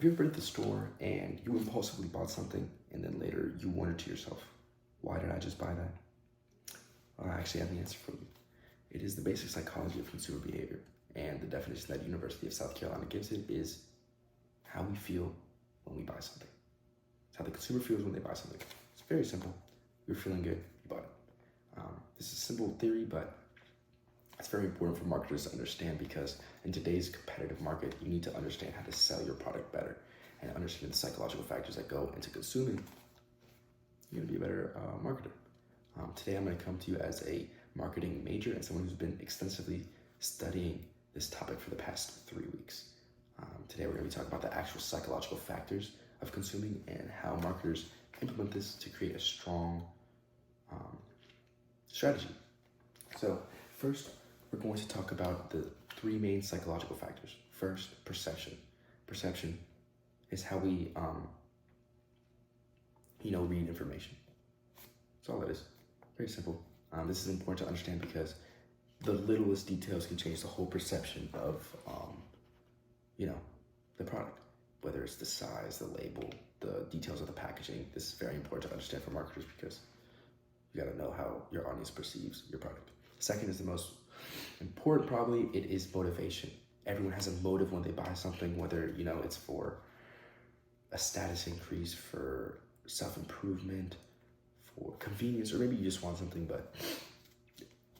you ever been at the store and you impulsively bought something and then later you wondered to yourself, why did I just buy that? Well, I actually have the answer for you. It is the basic psychology of consumer behavior, and the definition that University of South Carolina gives it is how we feel when we buy something. It's how the consumer feels when they buy something. It's very simple. You're feeling good, you bought it. This is a simple theory, but it's very important for marketers to understand, because in today's competitive market, you need to understand how to sell your product better and understand the psychological factors that go into consuming. You're gonna be a better marketer. Today, I'm gonna come to you as a marketing major and someone who's been extensively studying this topic for the past 3 weeks. Today, we're gonna be talking about the actual psychological factors of consuming and how marketers implement this to create a strong strategy. So first, we're going to talk about the 3 main psychological factors. First, perception. Perception is how we, read information. That's all it is. Very simple. This is important to understand because the littlest details can change the whole perception of, the product. Whether it's the size, the label, the details of the packaging. This is very important to understand for marketers because you got to know how your audience perceives your product. Second is the most important, probably. It is motivation. Everyone has a motive when they buy something, whether it's for a status increase, for self-improvement, for convenience, or maybe you just want something. But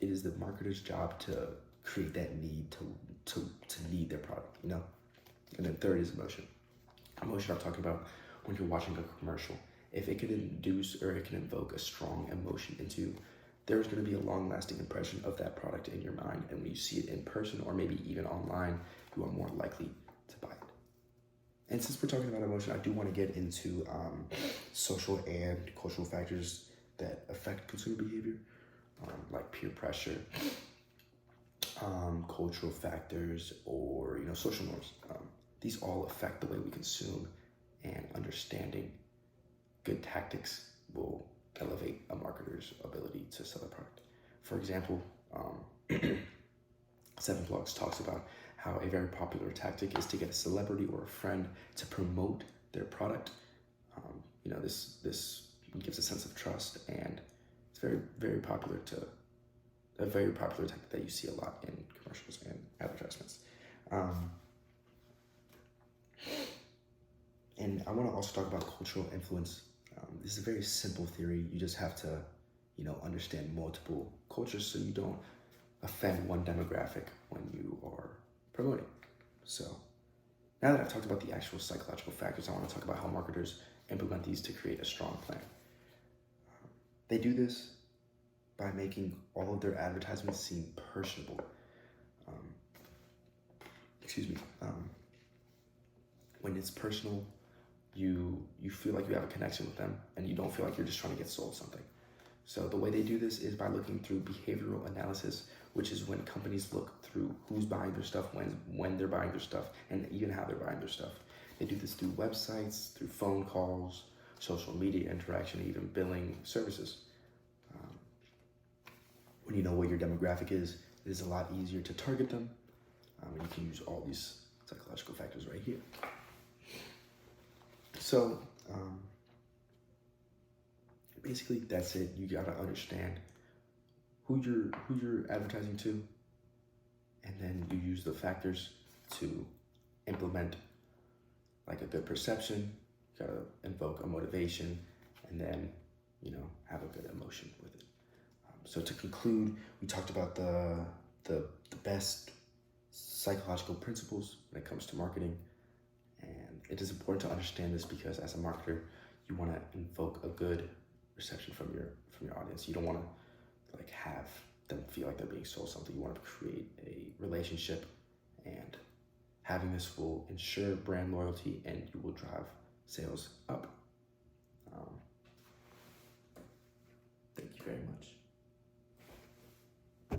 it is the marketer's job to create that need to need their product. And then third is emotion. Emotion I'm talking about when you're watching a commercial. If it can induce or it can invoke a strong emotion into you, there's going to be a long-lasting impression of that product in your mind. And when you see it in person or maybe even online, you are more likely to buy it. And since we're talking about emotion, I do want to get into social and cultural factors that affect consumer behavior, like peer pressure, cultural factors, or social norms. These all affect the way we consume, and understanding good tactics will elevate a marketer's ability to sell a product. For example, 7blogs talks about how a very popular tactic is to get a celebrity or a friend to promote their product. This gives a sense of trust, and it's very, very popular a very popular tactic that you see a lot in commercials and advertisements. And I want to also talk about cultural influence. This is a very simple theory. You just have to, understand multiple cultures so you don't offend one demographic when you are promoting. So now that I've talked about the actual psychological factors, I want to talk about how marketers implement these to create a strong plan. They do this by making all of their advertisements seem personable. When it's personal, you feel like you have a connection with them and you don't feel like you're just trying to get sold something. So the way they do this is by looking through behavioral analysis, which is when companies look through who's buying their stuff, when they're buying their stuff, and even how they're buying their stuff. They do this through websites, through phone calls, social media interaction, even billing services. When you know what your demographic is, it is a lot easier to target them. And you can use all these psychological factors right here. So basically that's it. You gotta understand who you're advertising to, and then you use the factors to implement like a good perception. You gotta invoke a motivation, and then have a good emotion with it. So to conclude, we talked about the best psychological principles when it comes to marketing. And it is important to understand this because as a marketer, you want to invoke a good reception from your audience. You don't want to have them feel like they're being sold something. You want to create a relationship, and having this will ensure brand loyalty and you will drive sales up. Thank you very much.